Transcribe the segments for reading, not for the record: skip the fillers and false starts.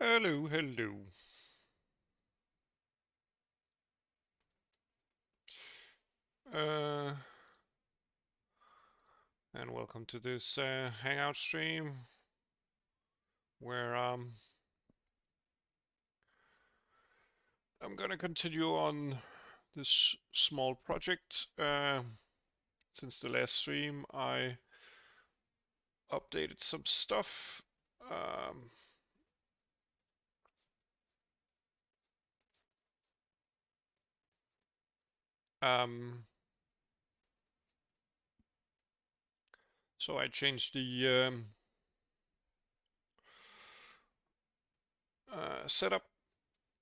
Hello, hello. Uh, and welcome to this Hangout stream where I'm gonna continue on this small project. Since the last stream, I updated some stuff. Um, um, so I changed the setup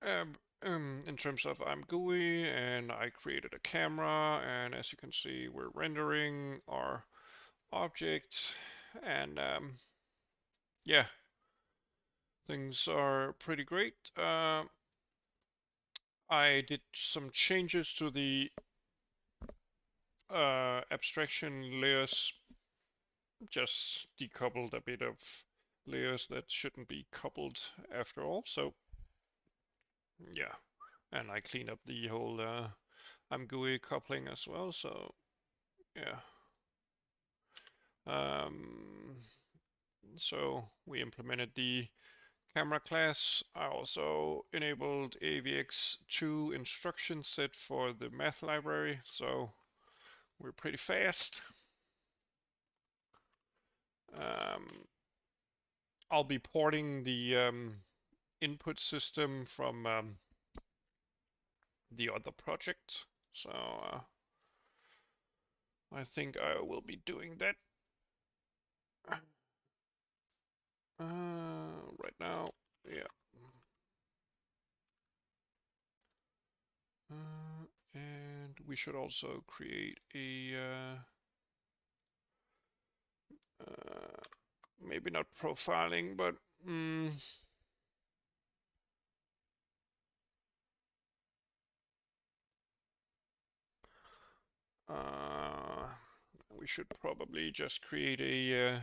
in terms of ImGUI, and I created a camera, and as you can see, we're rendering our object, and yeah, things are pretty great. I did some changes to the abstraction layers, just decoupled a bit of layers that shouldn't be coupled after all. So yeah, and I cleaned up the whole ImGUI coupling as well. So yeah. Um, so we implemented the camera class. I also enabled AVX2 instruction set for the math library, so we're pretty fast. I'll be porting the input system from the other project, so I think I will be doing that right now. Yeah. And we should also create a maybe not profiling, but we should probably just create a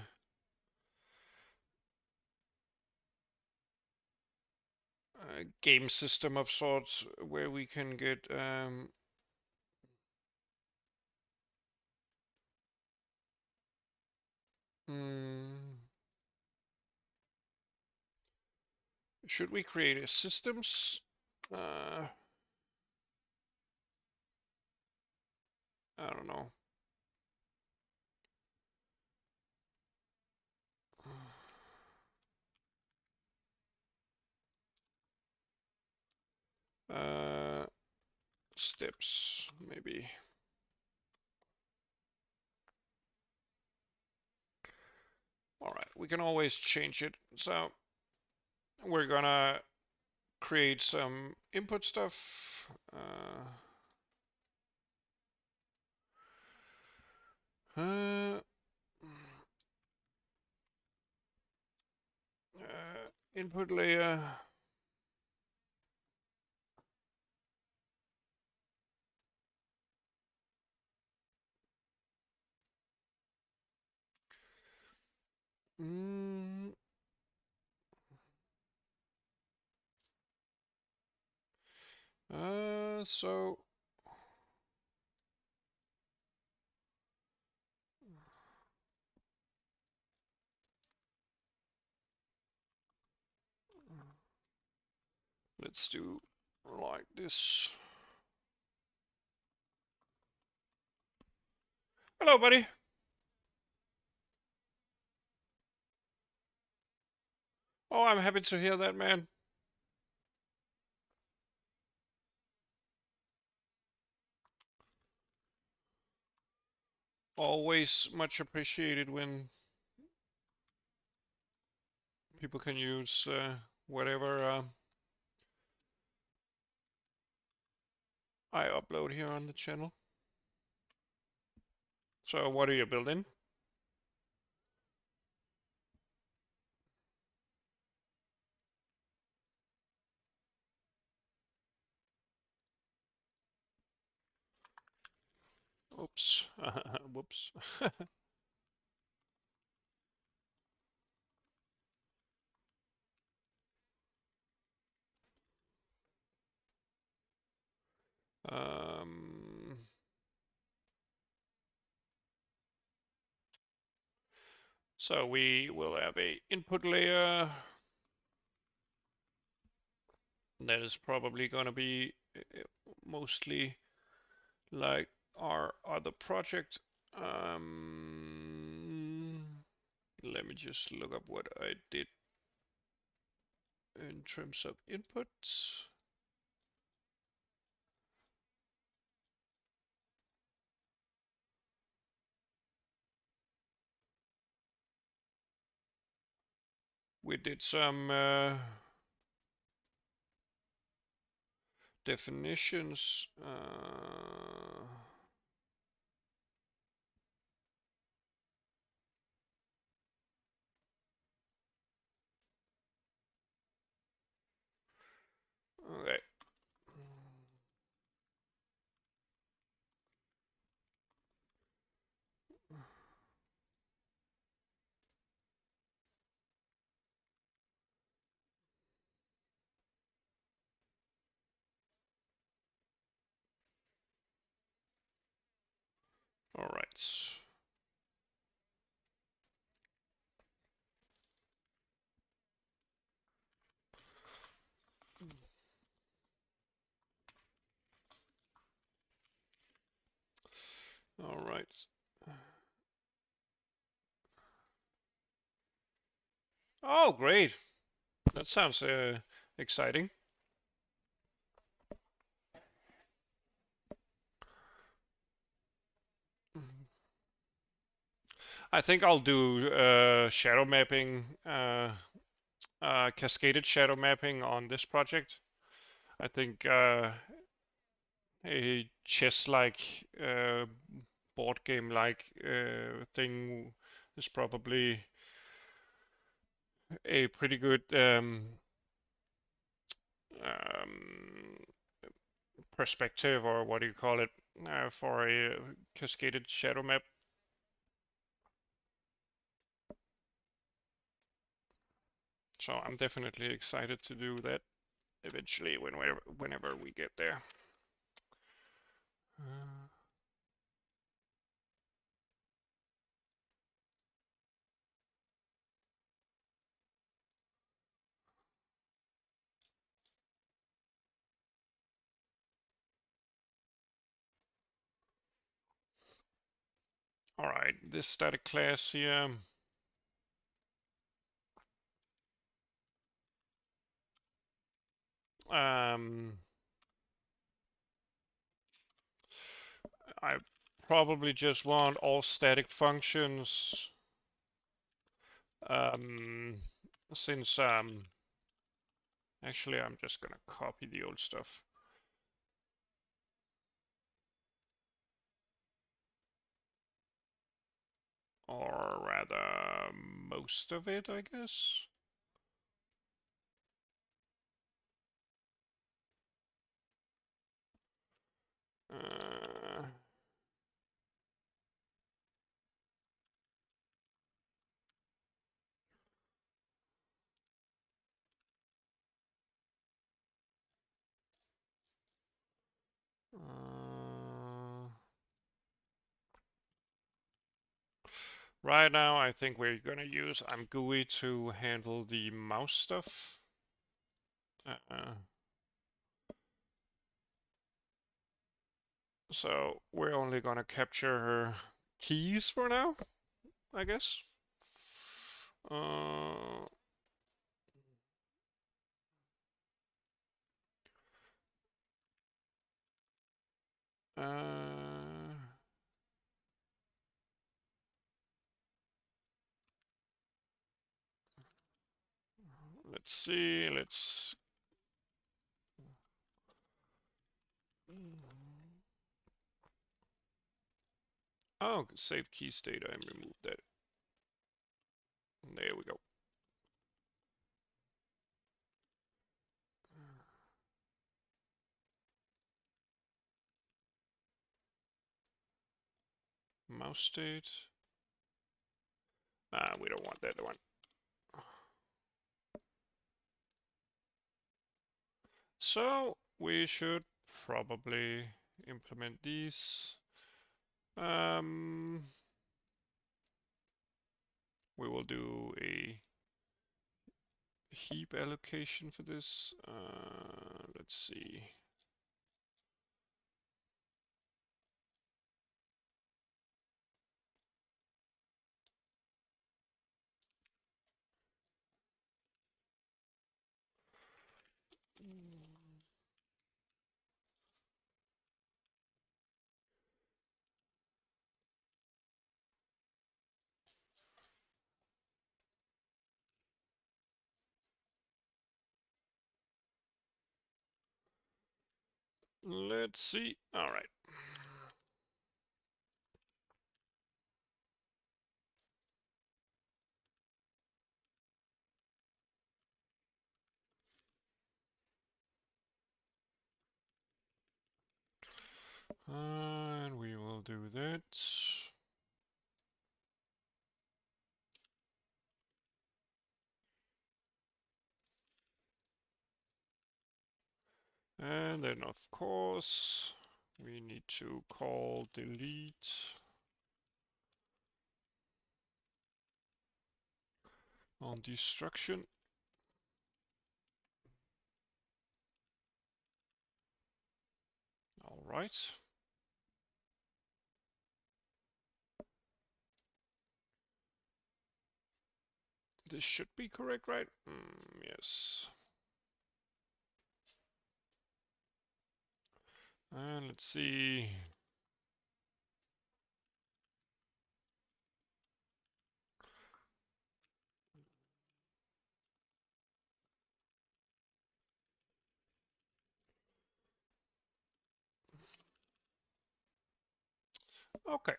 game system of sorts where we can get should we create a systems? I don't know. Uh, steps, maybe. All right, we can always change it. So we're gonna create some input stuff. Uh, input layer. So let's do like this. Hello, buddy. Oh, I'm happy to hear that, man. Always much appreciated when people can use whatever I upload here on the channel. So what are you building? Oops. Whoops. So we will have a input layer that is probably going to be mostly like our other project. Let me just look up what I did in terms of inputs. We did some definitions. Okay. All right. All right. Oh, great. That sounds exciting. I think I'll do shadow mapping, cascaded shadow mapping on this project. I think a chess-like, board game-like thing is probably a pretty good um, perspective, or what do you call it, for a cascaded shadow map. So I'm definitely excited to do that eventually whenever we get there. All right, this static class here. Um, I probably just want all static functions, um, since actually I'm just gonna copy the old stuff. Or rather, most of it, I guess. Uh, right now, I think we're gonna use ImGUI to handle the mouse stuff. So we're only gonna capture keys for now, I guess. Uh, uh, let's see, oh, save keys data and remove that. There we go. Mouse state. We don't want that one. So we should probably implement these. We will do a heap allocation for this. Let's see. Let's see. All right. And we will do that. And then of course, we need to call delete on destruction. All right. This should be correct, right? Yes. And let's see. Okay.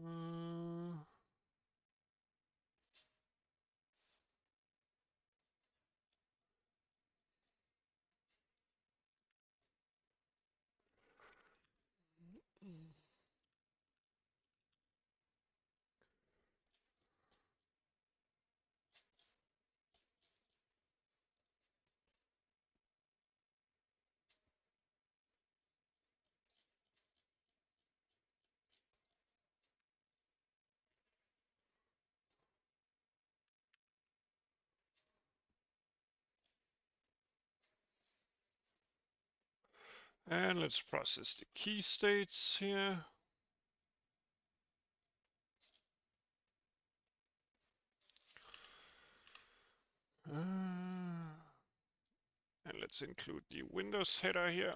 Uh, and let's process the key states here. And let's include the Windows header here.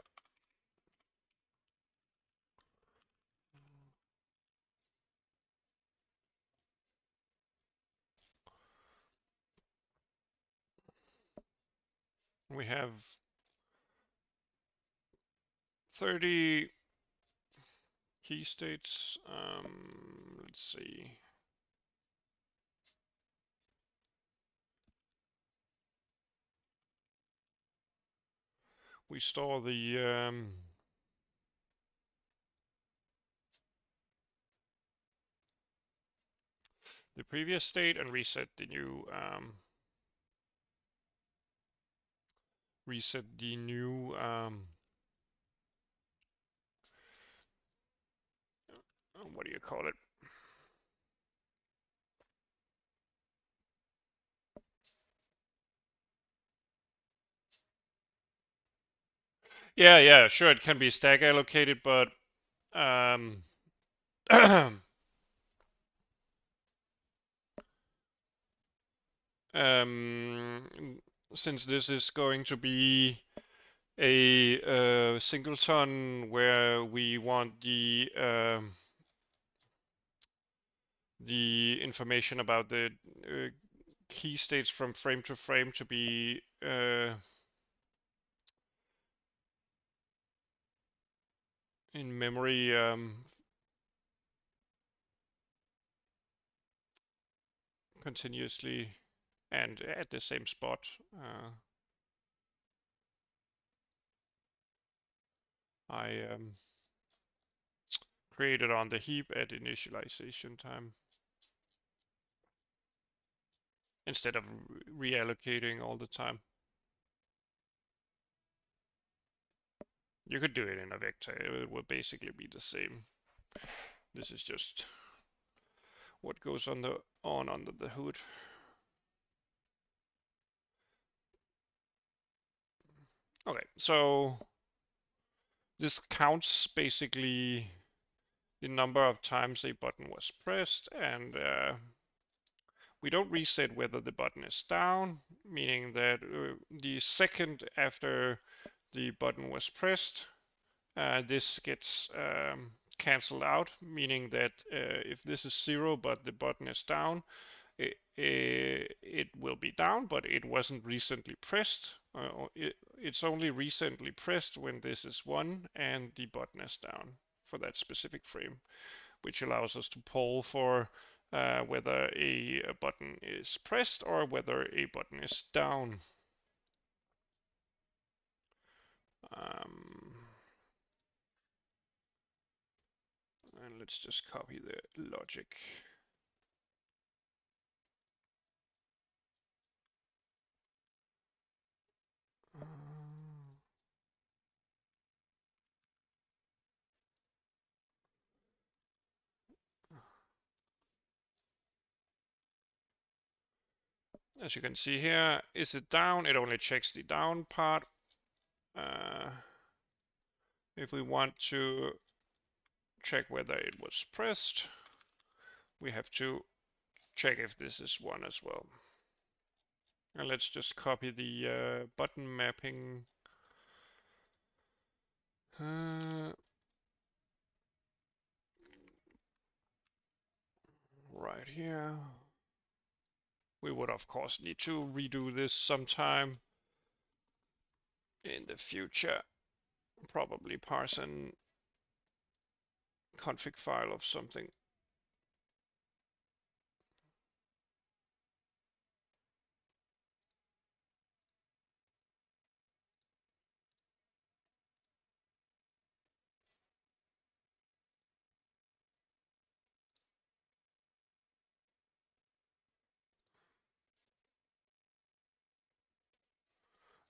We have 30 key states. Let's see. We store the previous state and reset the new what do you call it? Yeah, sure, it can be stack allocated, but since this is going to be a singleton where we want the information about the key states from frame to frame to be in memory continuously and at the same spot. I created on the heap at initialization time instead of reallocating all the time. You could do it in a vector, it would basically be the same. This is just what goes on under the hood. Okay, so this counts basically the number of times a button was pressed, and we don't reset whether the button is down, meaning that the second after the button was pressed, this gets cancelled out, meaning that if this is 0 but the button is down, it will be down, but it wasn't recently pressed. It's only recently pressed when this is 1 and the button is down for that specific frame, which allows us to poll for whether a button is pressed or whether a button is down. And let's just copy the logic. As you can see here, is it down? It only checks the down part. If we want to check whether it was pressed, we have to check if this is 1 as well. And let's just copy the button mapping. Right here. We would of course need to redo this sometime in the future. Probably parse an config file of something.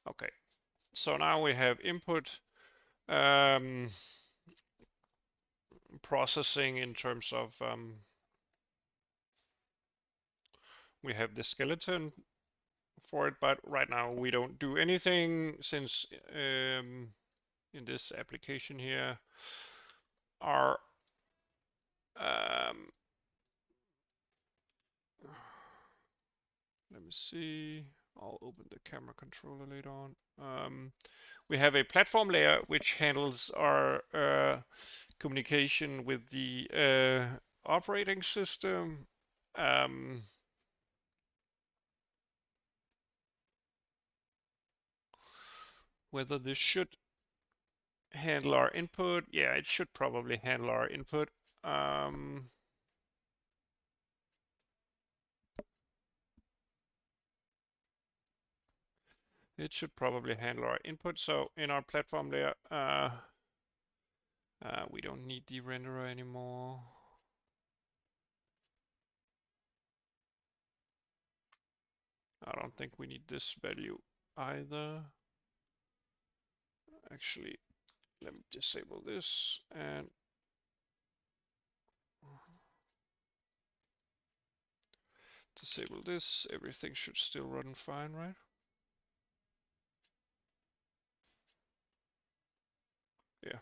Okay, so now we have input processing in terms of we have the skeleton for it, but right now we don't do anything since in this application here our let me see, I'll open the camera controller later on. We have a platform layer which handles our communication with the operating system. Whether this should handle our input, yeah, it should probably handle our input. It should probably handle our input. So in our platform layer, we don't need the renderer anymore. I don't think we need this value either. Actually, let me disable this and disable this. Everything should still run fine, right? Yeah.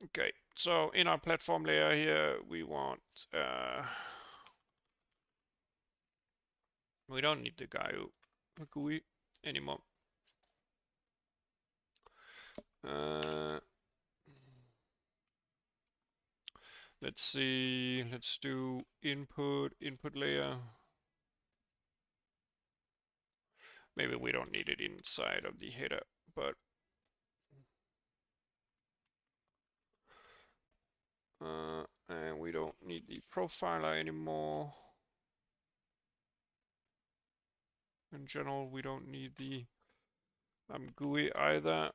Okay, so in our platform layer here, we want, we don't need the GUI anymore. Let's see, let's do input layer. Maybe we don't need it inside of the header, but and we don't need the profiler anymore. In general, we don't need the ImGUI either.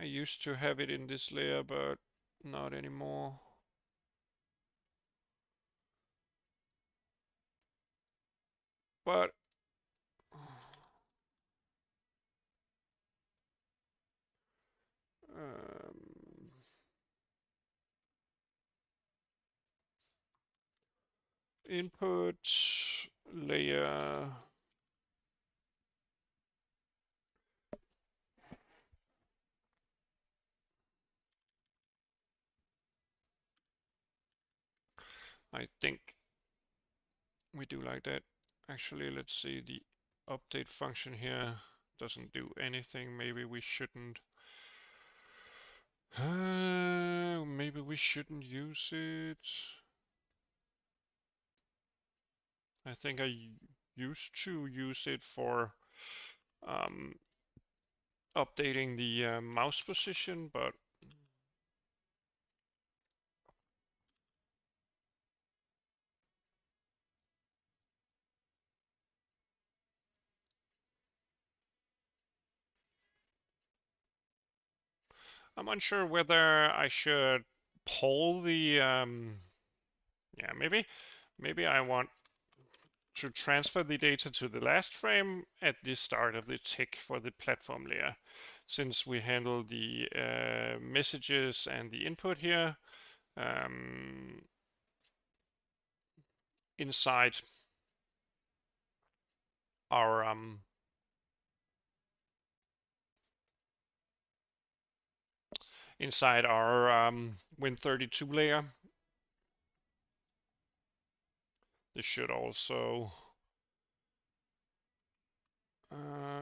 I used to have it in this layer, but not anymore. But input layer. I think we do like that. Actually, let's see, the update function here doesn't do anything. Maybe we shouldn't. Maybe we shouldn't use it. I think I used to use it for updating the mouse position, but I'm unsure whether I should poll the yeah, maybe I want to transfer the data to the last frame at the start of the tick for the platform layer. Since we handle the messages and the input here inside our Win32 layer. This should also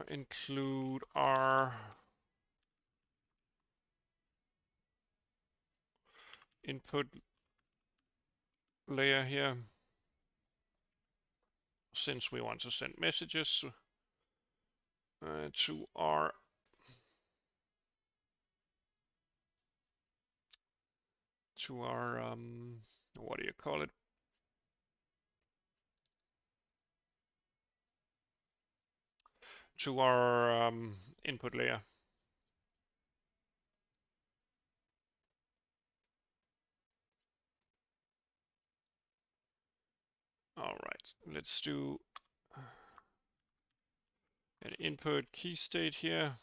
include our input layer here, since we want to send messages to our what do you call it? To our input layer. All right, let's do an input key state here.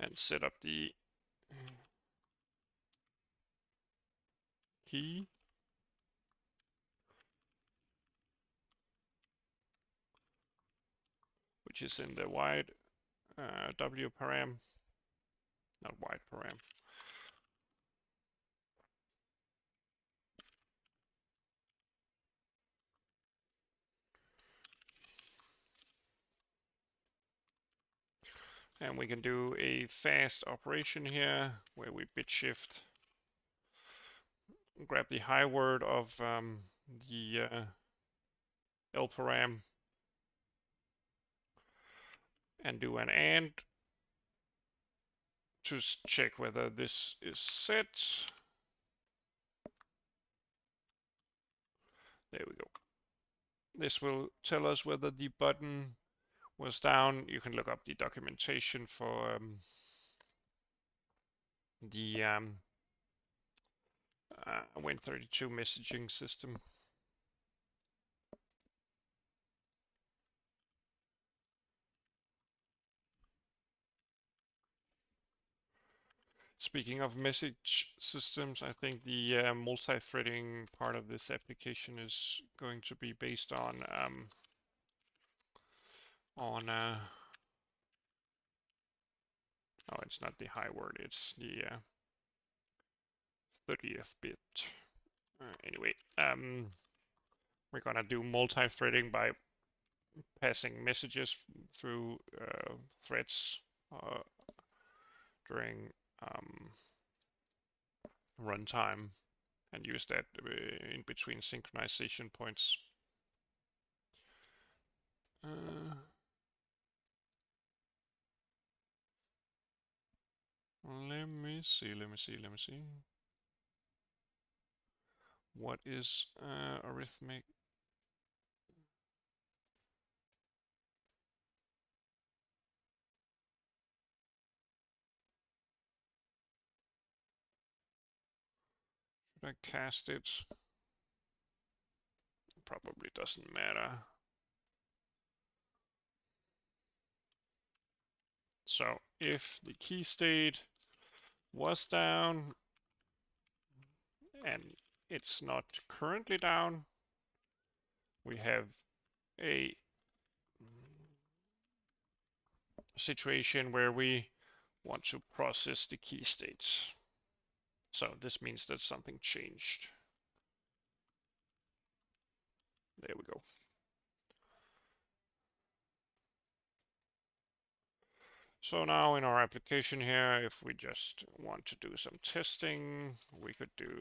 And set up the key. Which is in the wide W param, not wide param. And we can do a fast operation here where we bit shift, grab the high word of the L param, and do an AND to check whether this is set. There we go. This will tell us whether the button was down. You can look up the documentation for the Win32 messaging system. Speaking of message systems, I think the multi-threading part of this application is going to be based on oh, it's not the high word, it's the 30th bit. Anyway, we're gonna do multi-threading by passing messages through threads during runtime and use that in between synchronization points. Uh, Let me see. What is arithmetic? Should I cast it? Probably doesn't matter. So if the key state was down and it's not currently down, we have a situation where we want to process the key states. So this means that something changed. There we go. So now in our application here, if we just want to do some testing, we could do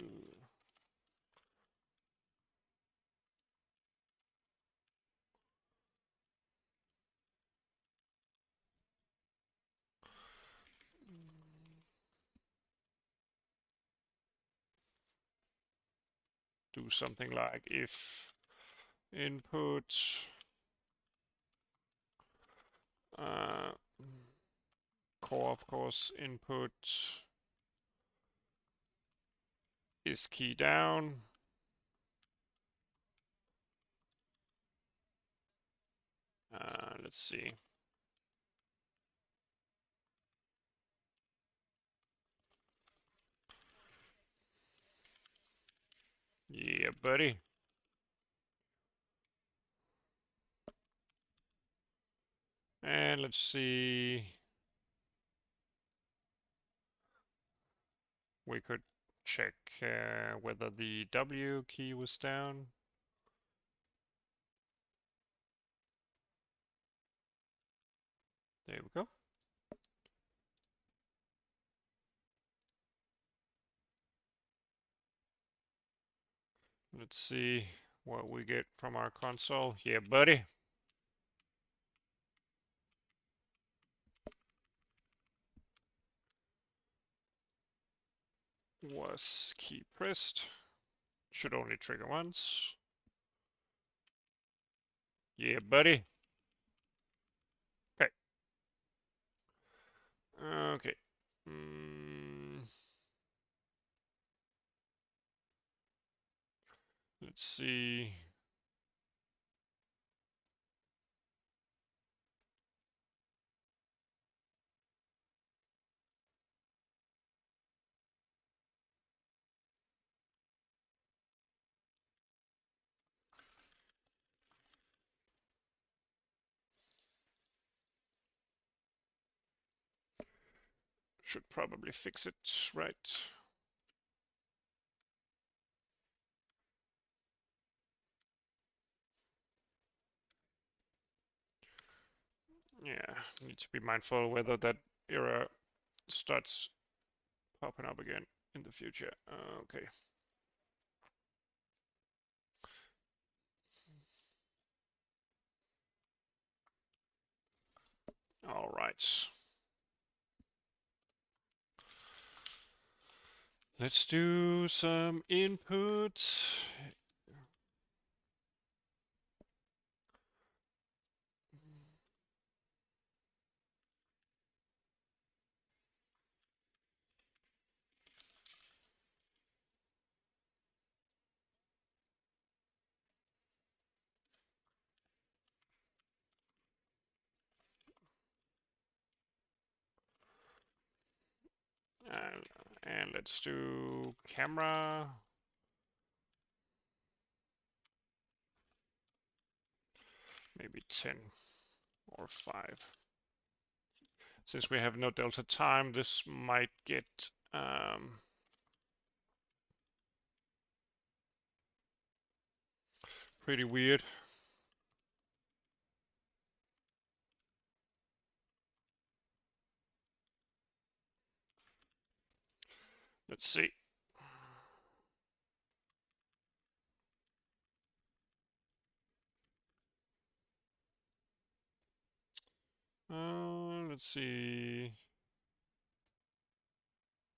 something like if input core, of course, input is key down. Let's see. Yeah, buddy. And let's see. We could check whether the W key was down. There we go. Let's see what we get from our console. Yeah, buddy. Was key pressed. Should only trigger once. Yeah, buddy. Okay. Okay. Let's see. Should probably fix it, right? Yeah, need to be mindful whether that error starts popping up again in the future. Okay. All right. Let's do some input. And let's do camera. Maybe 10 or 5. Since we have no delta time, this might get pretty weird. Let's see. Let's see.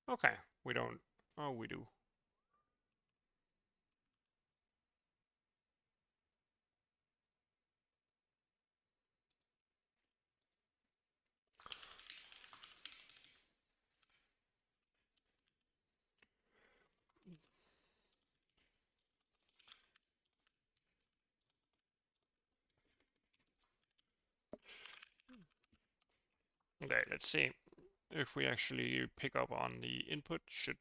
Okay, we don't. Oh, we do. Okay, let's see if we actually pick up on the input. Should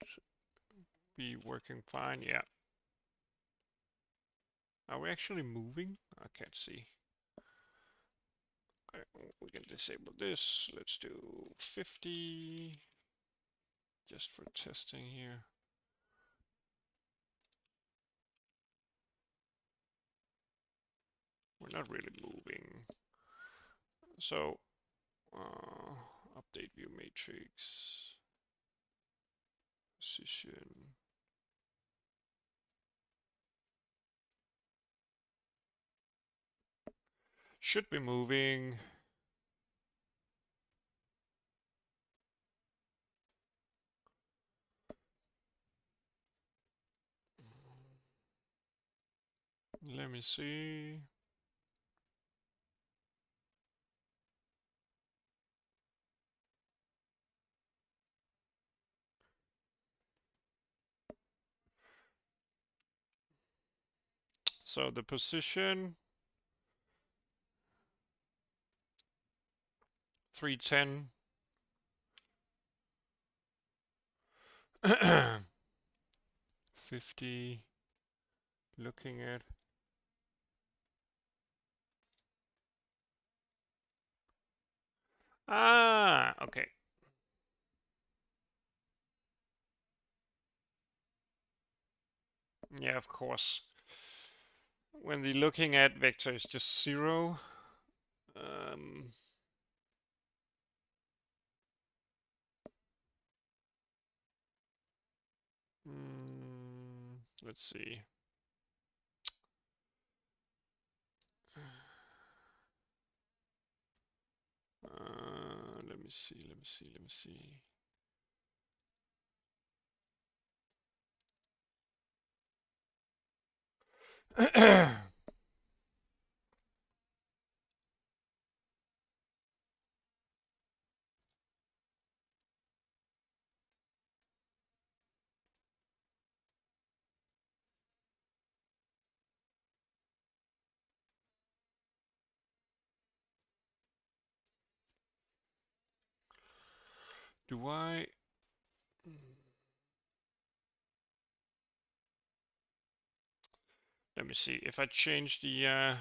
be working fine. Yeah. Are we actually moving? I can't see. Okay, we can disable this. Let's do 50 just for testing here. We're not really moving. So, update view matrix, position. Should be moving. Let me see. So the position 310. 50. Looking at. Ah, okay. Yeah, of course. When the looking at vector is just 0, um, let's see. Let me see, let me see, let me see. Do I? Let me see. If I change the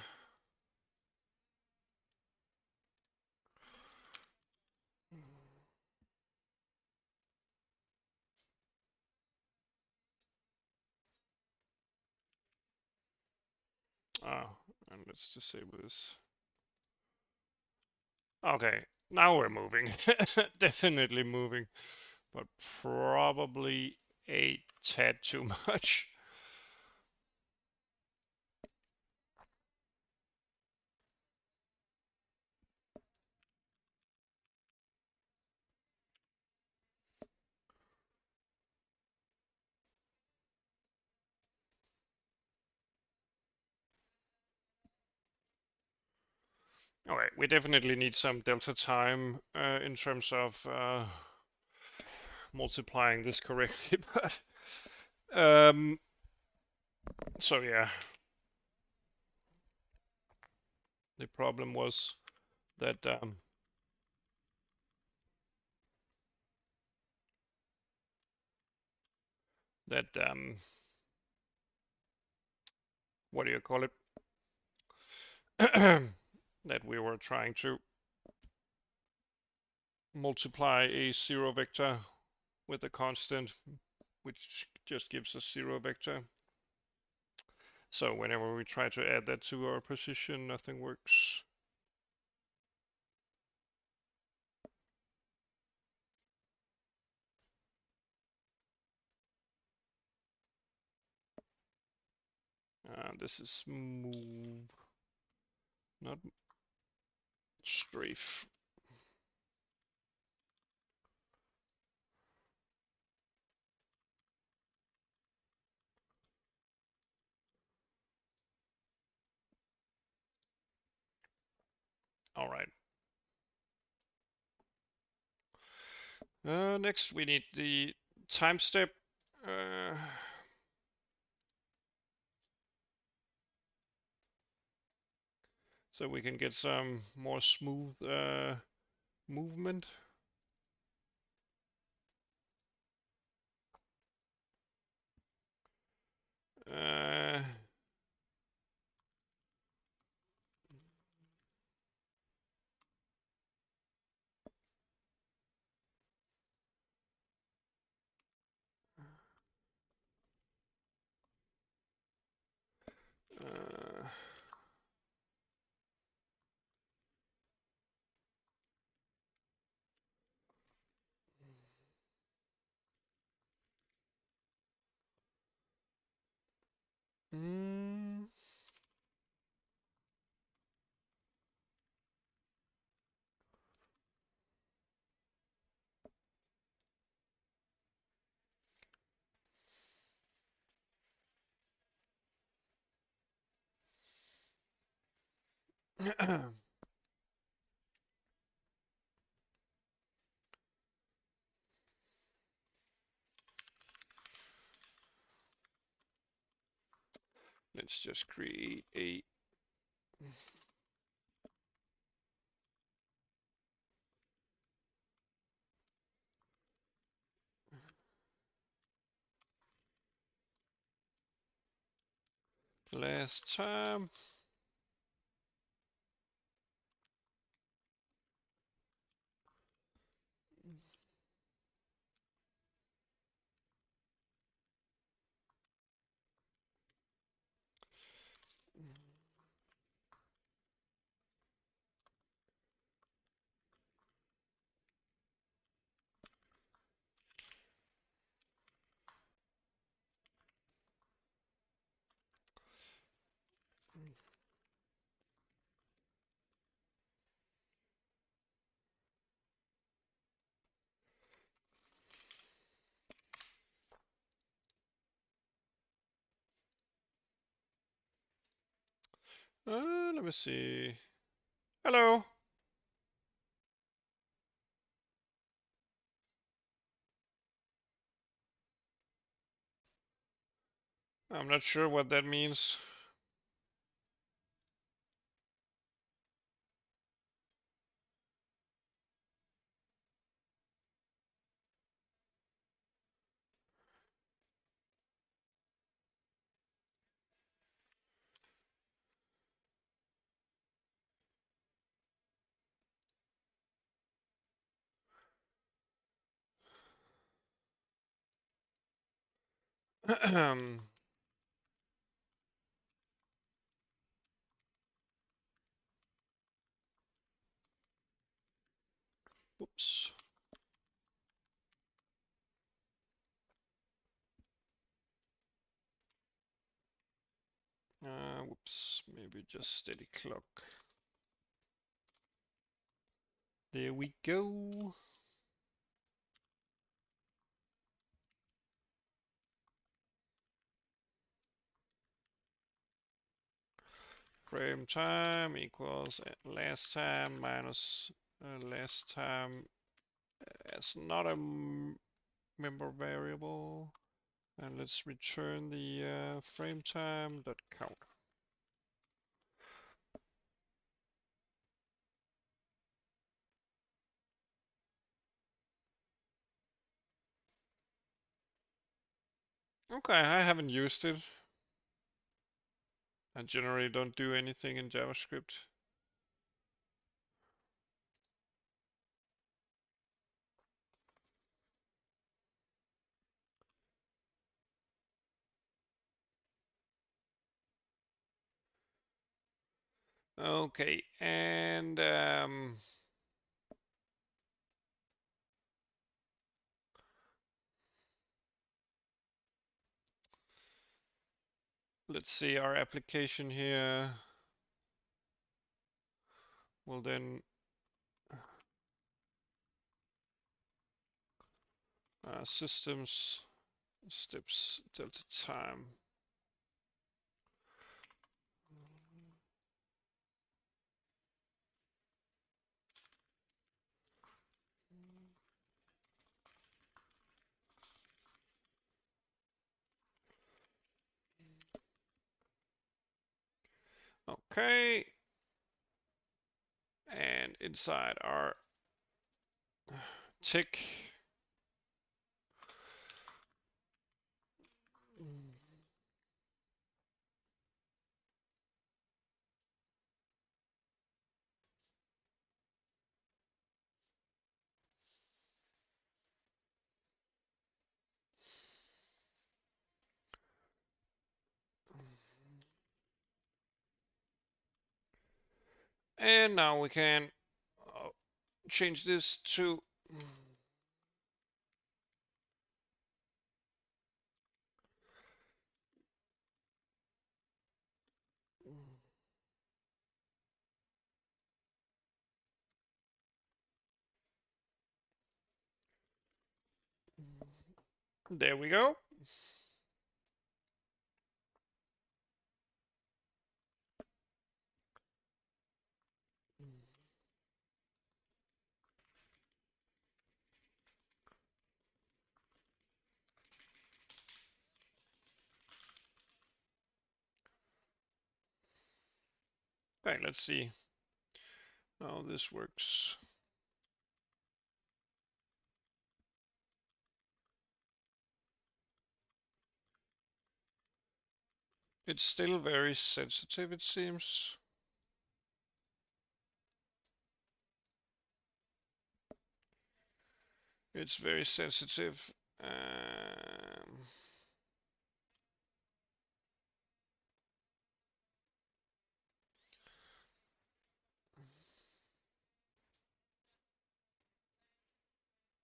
oh, and let's disable this. Okay, now we're moving. Definitely moving, but probably a tad too much. Alright, we definitely need some delta time in terms of multiplying this correctly, but so yeah, the problem was that what do you call it? That we were trying to multiply a zero vector with a constant, which just gives us zero vector. So whenever we try to add that to our position, nothing works. This is move, not strafe. All right. Next, we need the time step. So we can get some more smooth movement. Uh, uh, mm, let's just create a last time. Let me see. Hello. I'm not sure what that means. Whoops. Whoops. Maybe just steady clock. There we go. Frame time equals last time minus last time as not a member variable. And let's return the frame time dot count. Okay, I haven't used it. I generally don't do anything in JavaScript. Okay, and let's see, our application here will then systems steps delta time. Okay. And inside our tick, and now we can change this to there we go. Okay, let's see how this works. It's still very sensitive, it seems. It's very sensitive.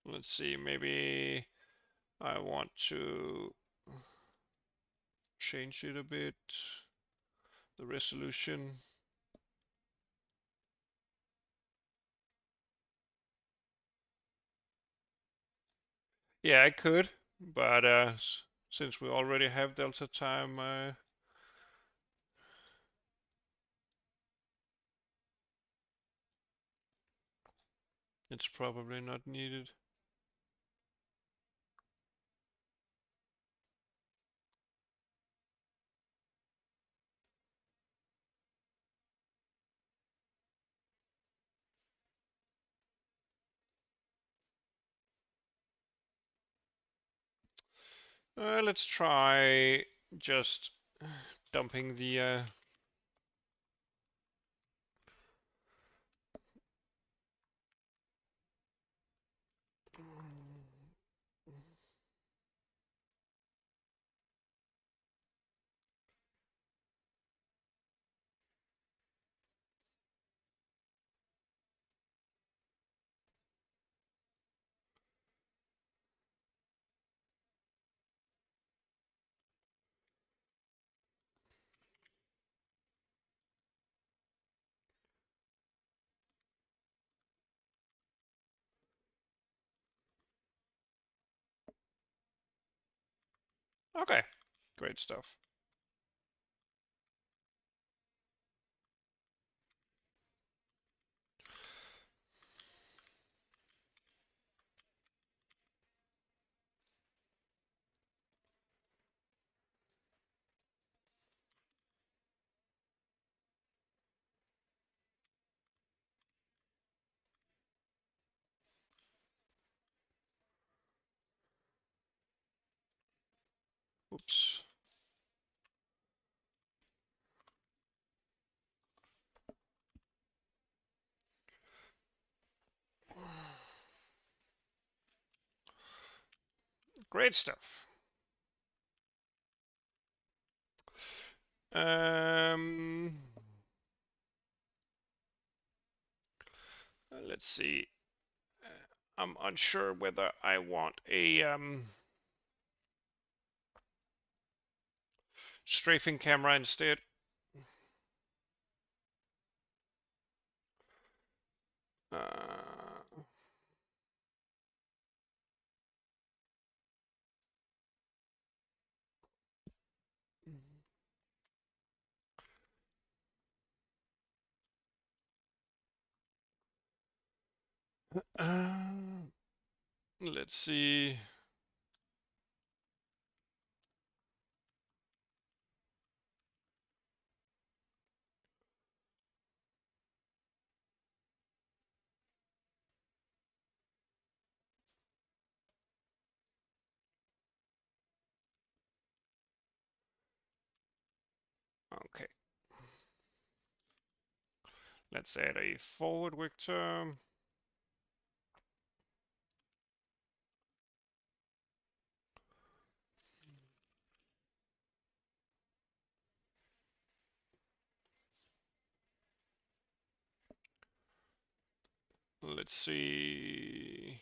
Let's see, maybe I want to change it a bit, the resolution. Yeah, I could, but since we already have delta time, it's probably not needed. Let's try just dumping the okay, great stuff. Oops. Great stuff. Um, let's see. I'm unsure whether I want a strafing camera instead. Let's see. Let's add a forward vector. Let's see.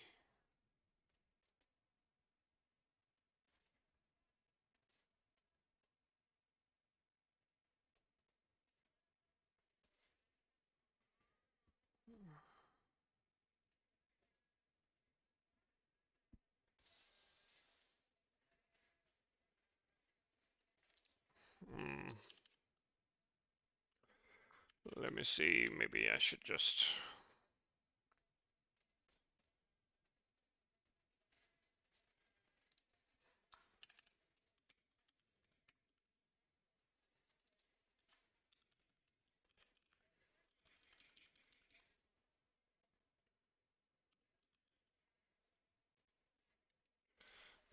Hmm. Let me see. Maybe I should just.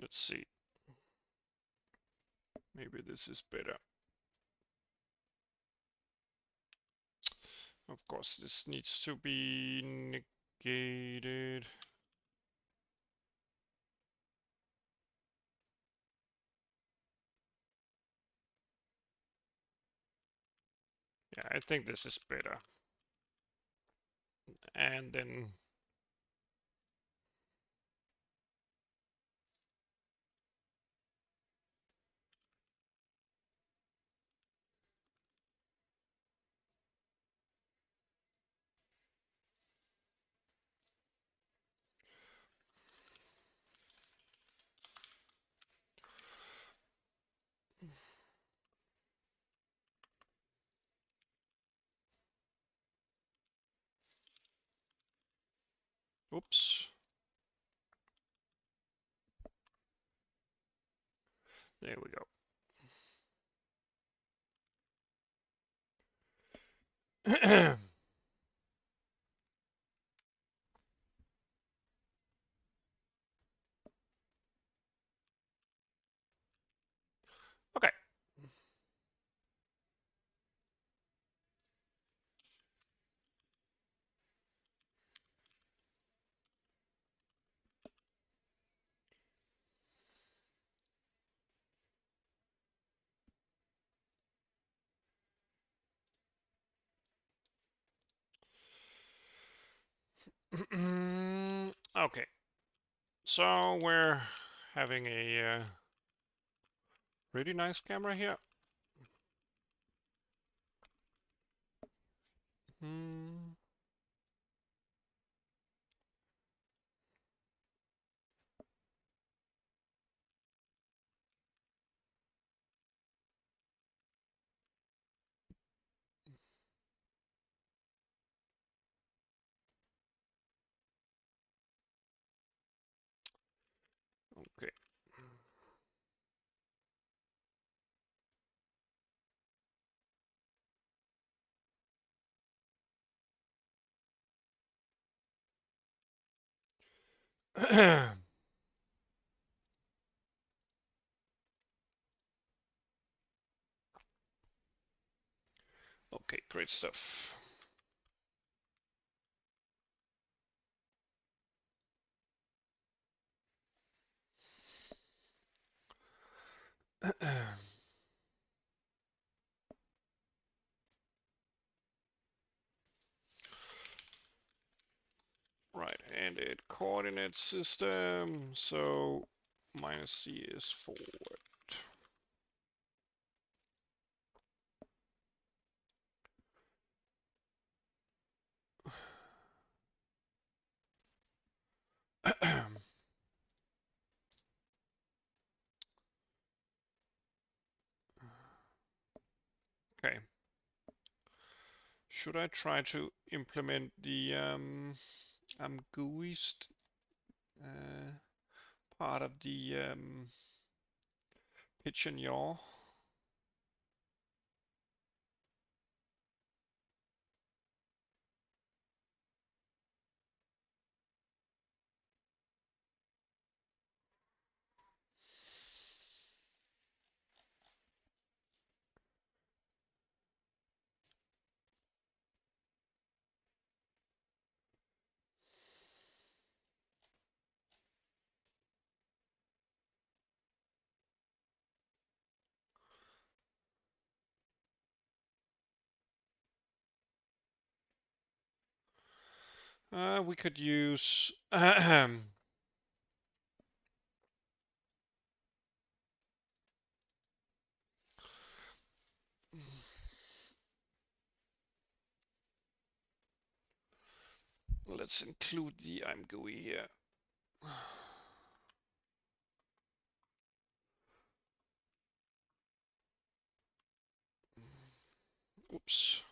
Let's see. Maybe this is better. Of course, this needs to be negated. Yeah, I think this is better. And then oops. There we go. Okay. Okay. So we're having a pretty nice camera here. Hmm. Okay. Okay, great stuff. Right, and it coordinate system. So minus C is forward. Okay. Should I try to implement the ImGUI uh, part of the pitch and yaw? We could use let's include the ImGUI here. Oops.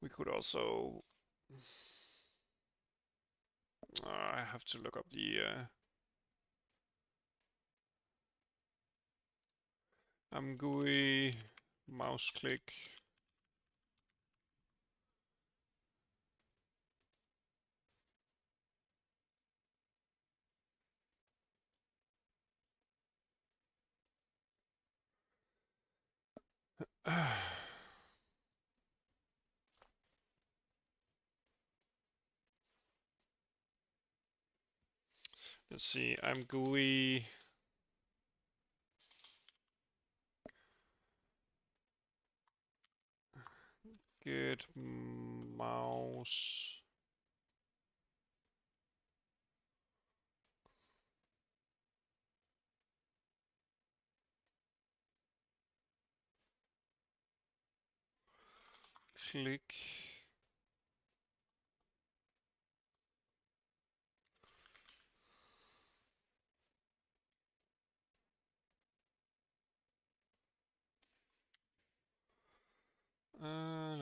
We could also I have to look up the ImGUI mouse click. Let's see, ImGUI. Get mouse. Click.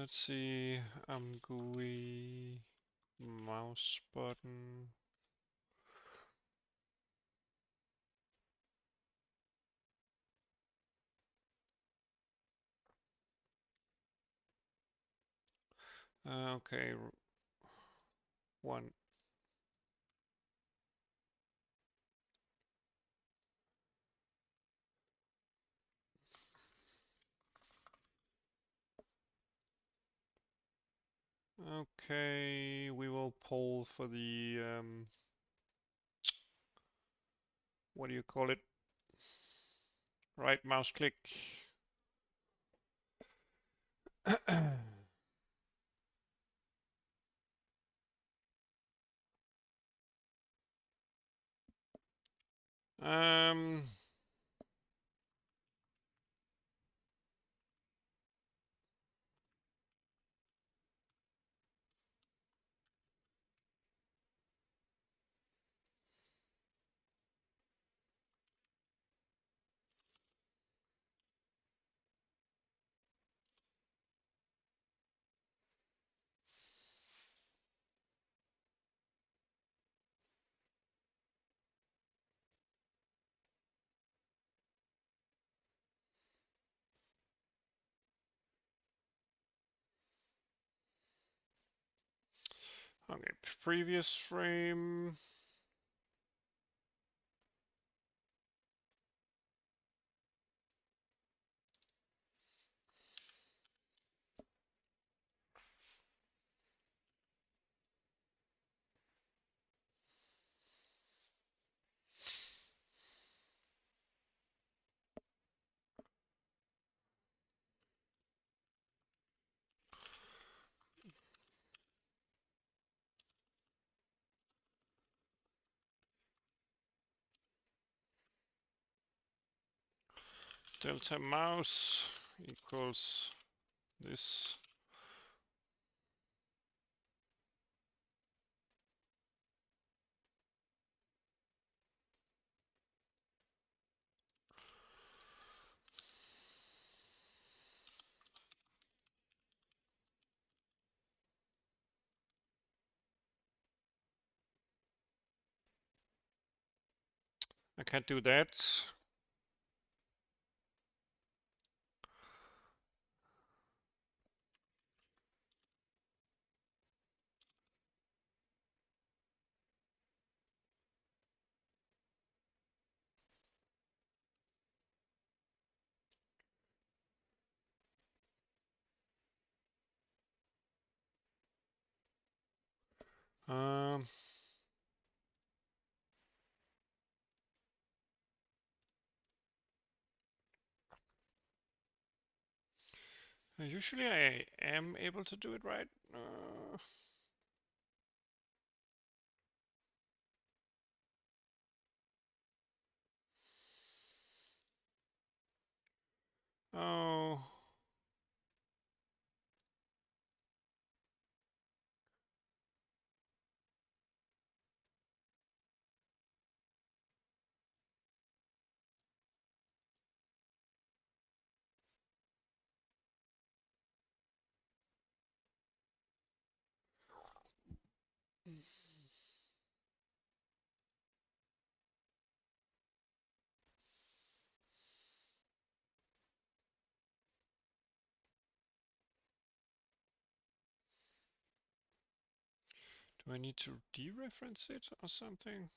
Let's see, ImGUI mouse button. Okay, one. Okay, we will poll for the what do you call it? Right mouse click. um, okay, previous frame. Delta mouse equals this. I can't do that. Usually I am able to do it right. Oh. Do I need to dereference it or something?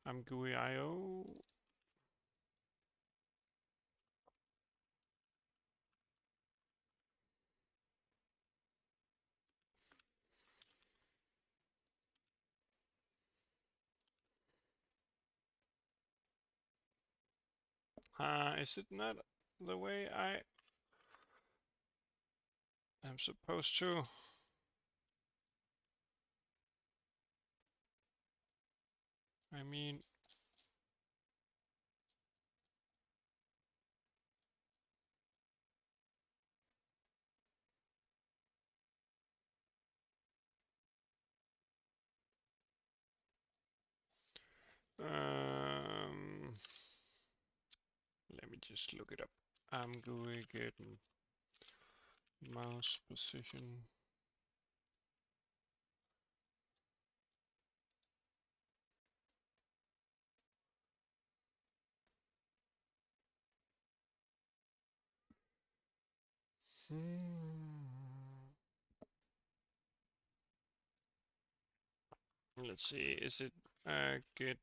ImGUI IO. Is it not the way I am supposed to? I mean, let me just look it up. ImGUI get mouse position. Let's see, is it get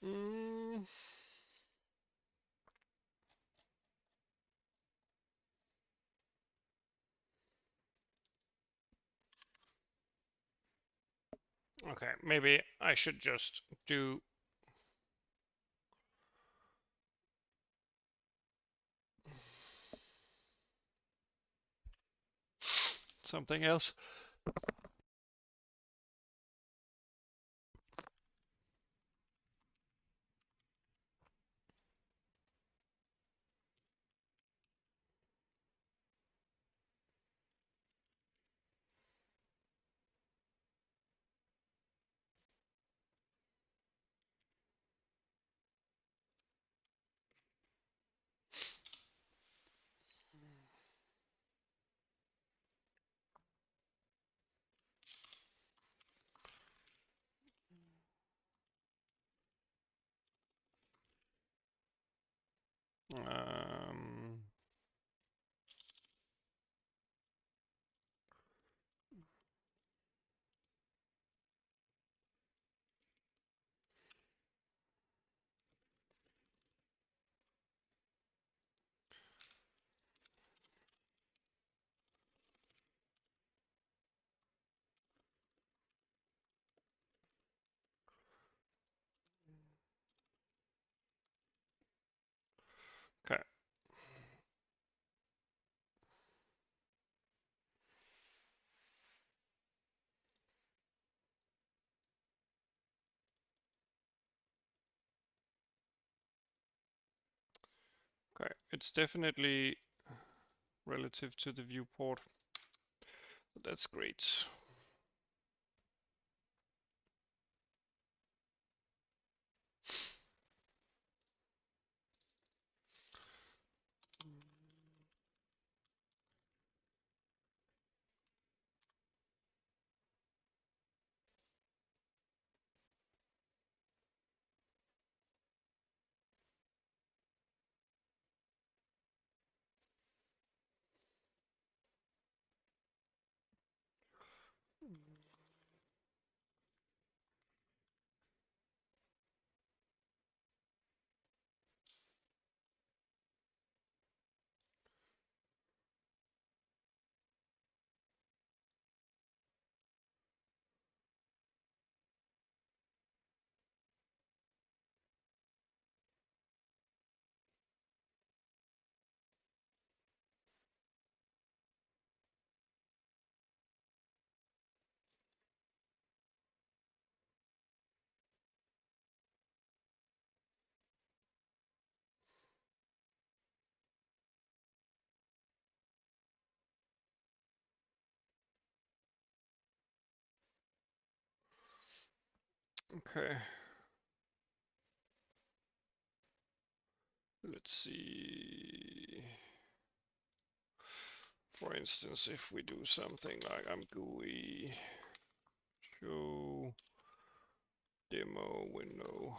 mm, okay, maybe I should just do something else. Um, okay. Okay, it's definitely relative to the viewport. But that's great. Okay. Let's see. For instance, if we do something like ImGUI show demo window.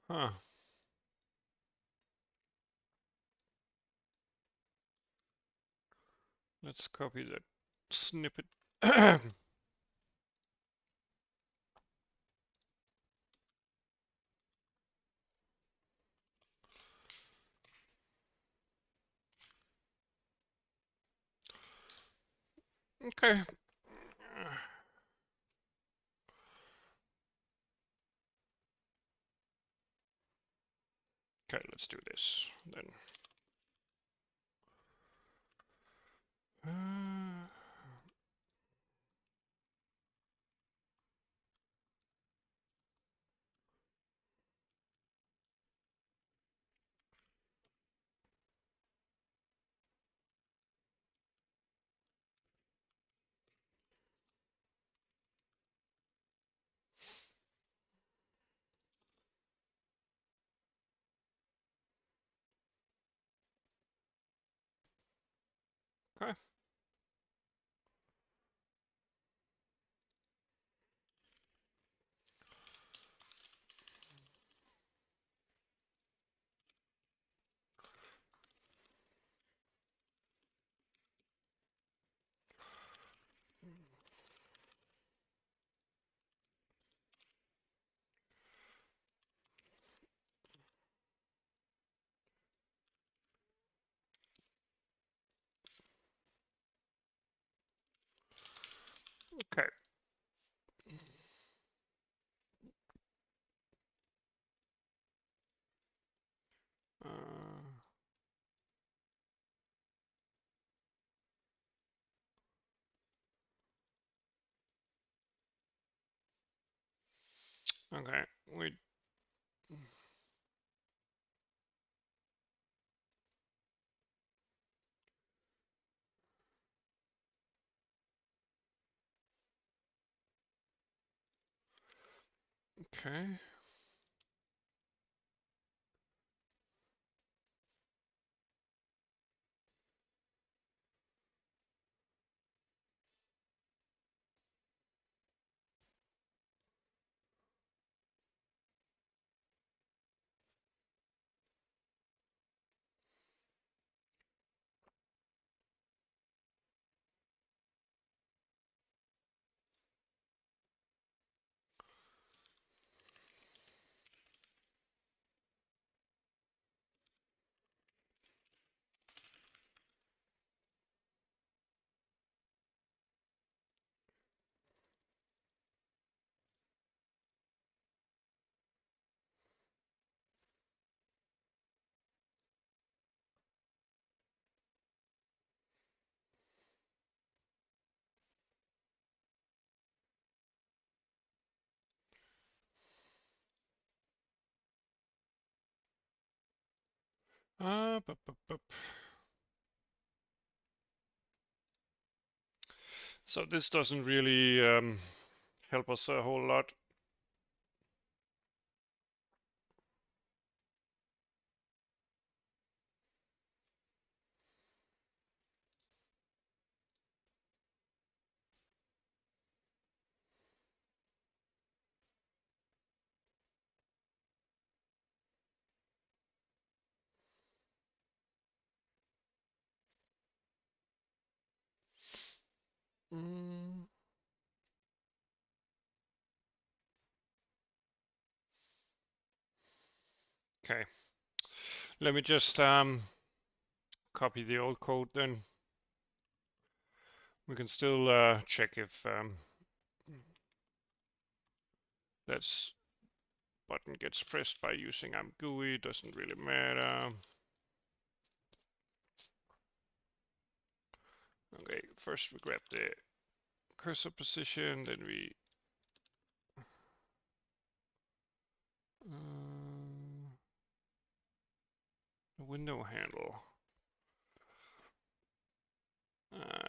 Huh. Let's copy that snippet. Okay. Okay, let's do this then. Okay. Okay. Okay. We. Okay. Bup, bup, bup. So this doesn't really help us a whole lot. Mm. Okay, let me just copy the old code then. We can still check if that button gets pressed by using ImGUI. Doesn't really matter. Okay, first we grab the cursor position, then we the window handle.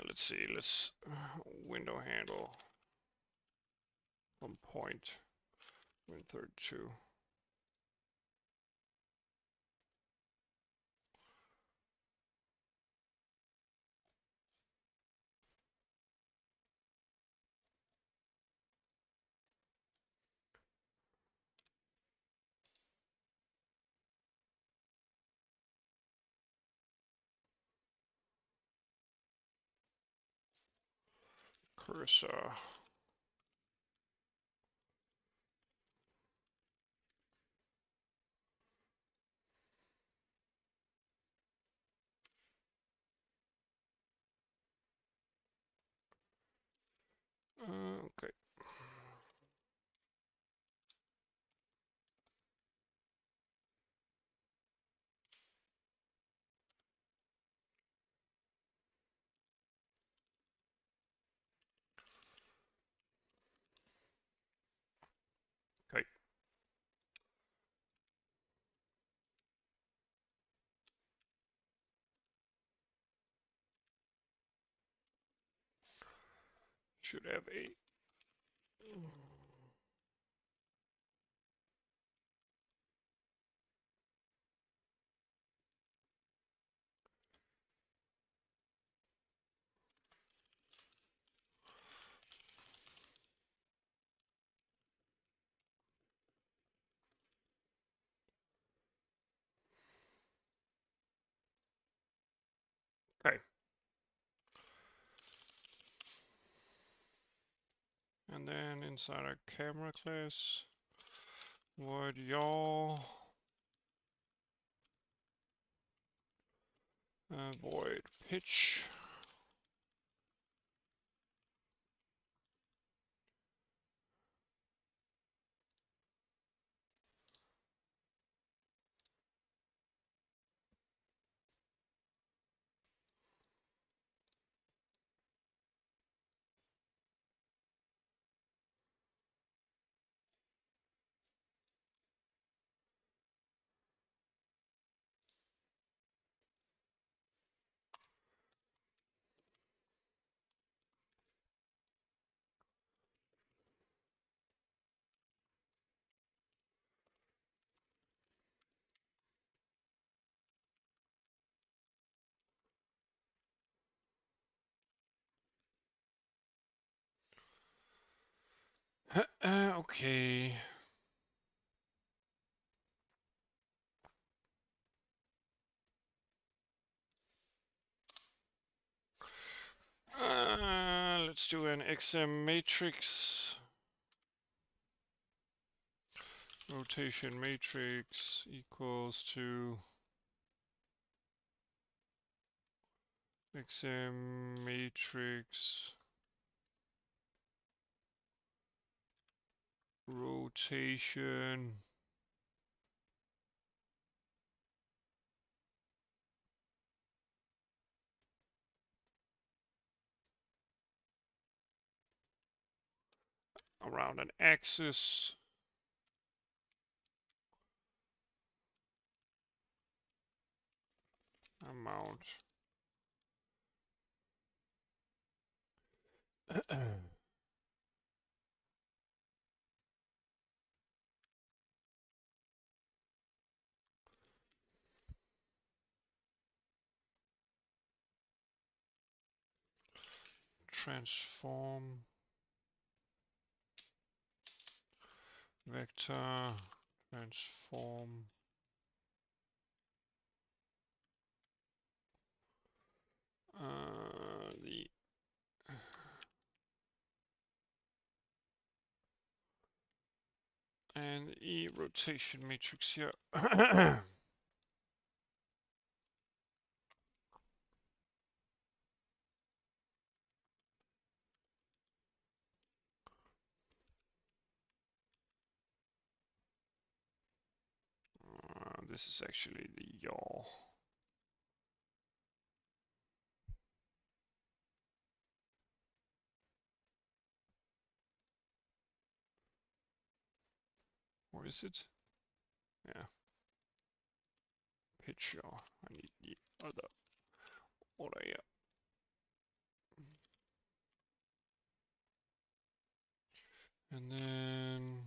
Let's see, let's window handle from point 132. Cursor. Okay. Okay. Should have a. Okay. And then inside our camera class, void yaw, void pitch. Okay. Let's do an XM matrix. Rotation matrix equals to XM matrix rotation around an axis amount. Transform vector transform the and E rotation matrix here. This is actually the yaw. Or is it? Yeah. Pitch yaw. I need the other order here. And then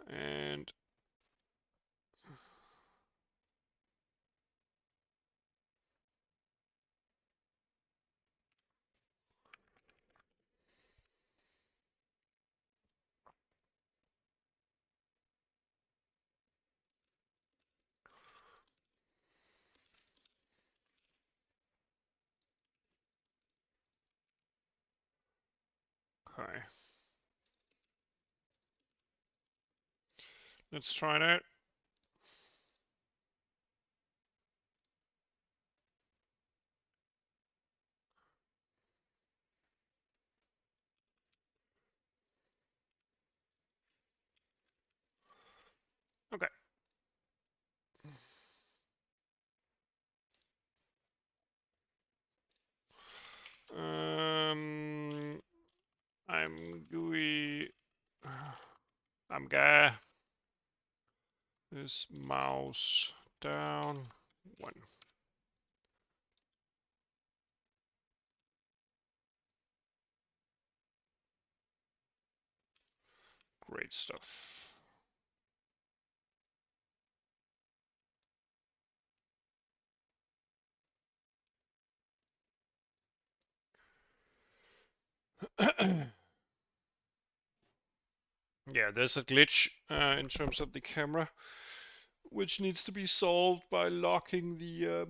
and okay. Let's try that. Okay. ImGUI. ImGUI. This mouse down 1. Great stuff. Yeah, there's a glitch in terms of the camera, which needs to be solved by locking the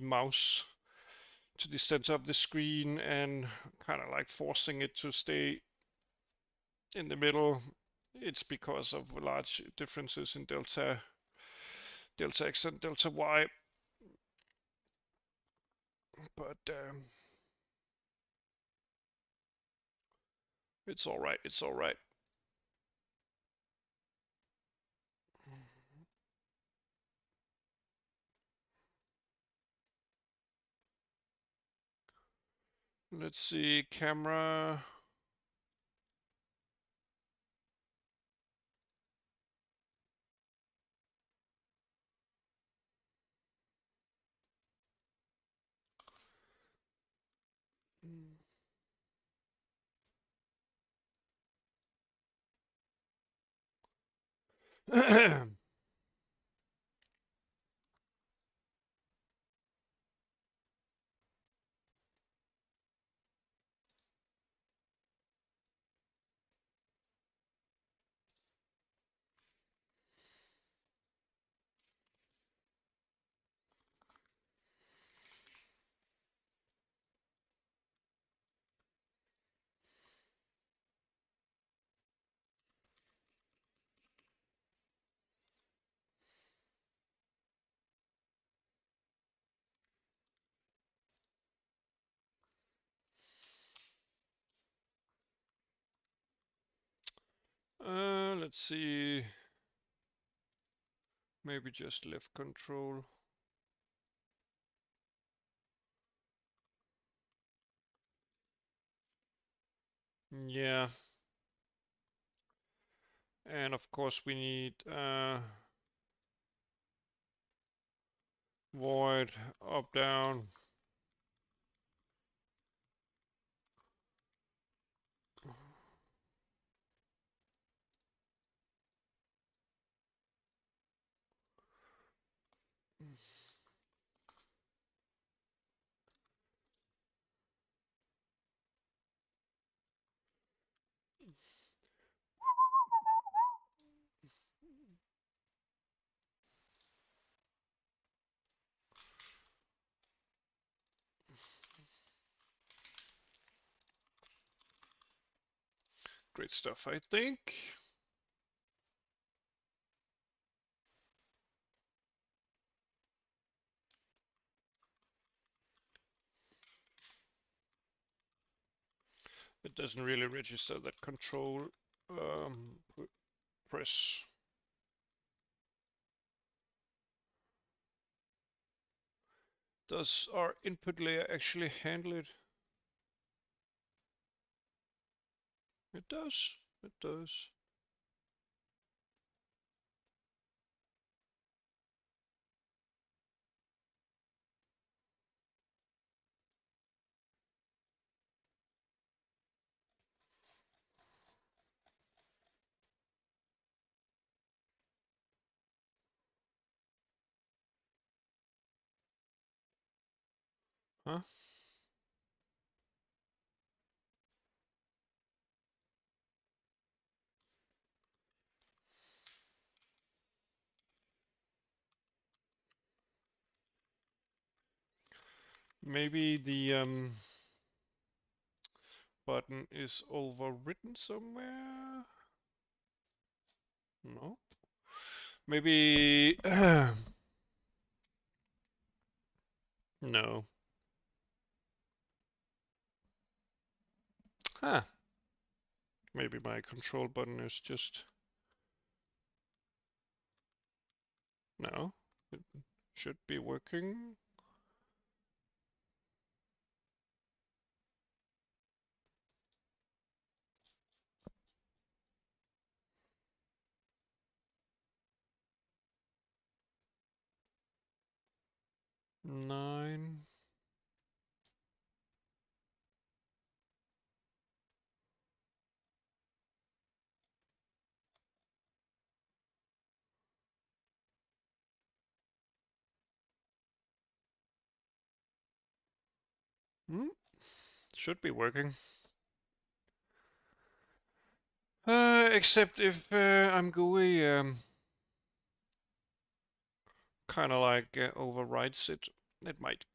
mouse to the center of the screen and kind of like forcing it to stay in the middle. It's because of large differences in delta X and delta Y, but it's all right. It's all right. Let's see, camera. Let's see. Maybe just left control. Yeah. And of course we need void up down. Great stuff, I think. It doesn't really register that control press. Does our input layer actually handle it? It does. It does. Huh? Maybe the button is overwritten somewhere? No. Maybe no. Huh. Maybe my control button is just no. It should be working. Nine. Hmm? Should be working. Except if ImGUI kind of like overrides it. It might.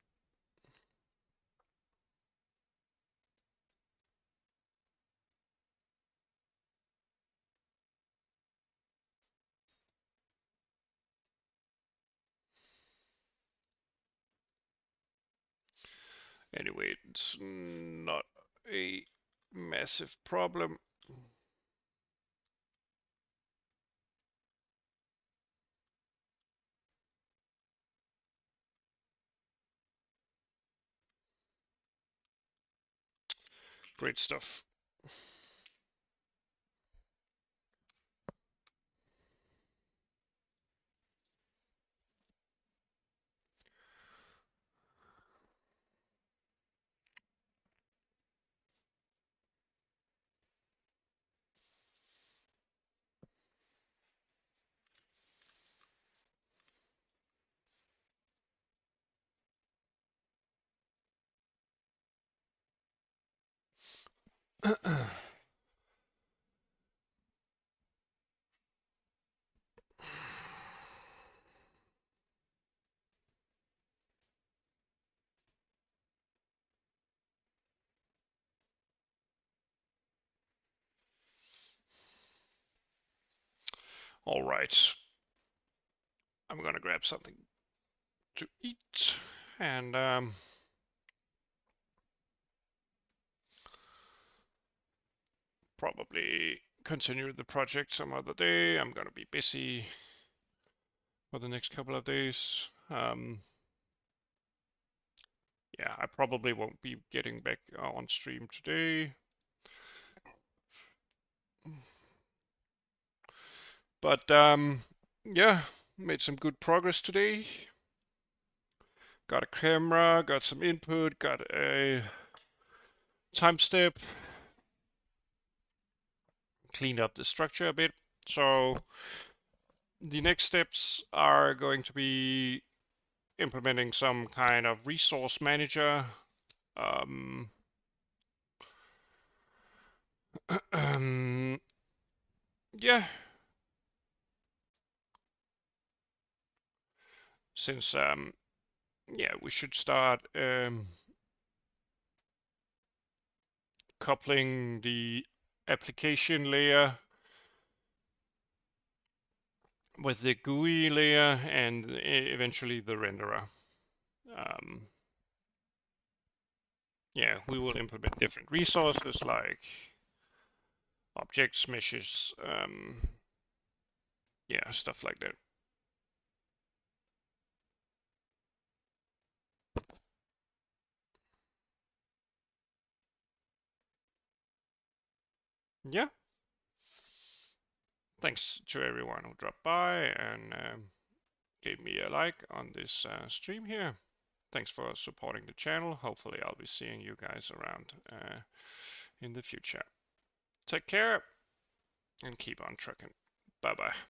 Anyway, it's not a massive problem. Great stuff. All right. I'm gonna grab something to eat and probably continue the project some other day. I'm gonna be busy for the next couple of days. Yeah, I probably won't be getting back on stream today. But yeah, made some good progress today. Got a camera, got some input, got a time step, cleaned up the structure a bit. So the next steps are going to be implementing some kind of resource manager. Yeah, since yeah, we should start coupling the application layer with the GUI layer and eventually the renderer. Yeah, we will implement different resources like objects, meshes, yeah, stuff like that. Yeah. Thanks to everyone who dropped by and gave me a like on this stream here. Thanks for supporting the channel. Hopefully I'll be seeing you guys around in the future. Take care and keep on trucking. Bye bye.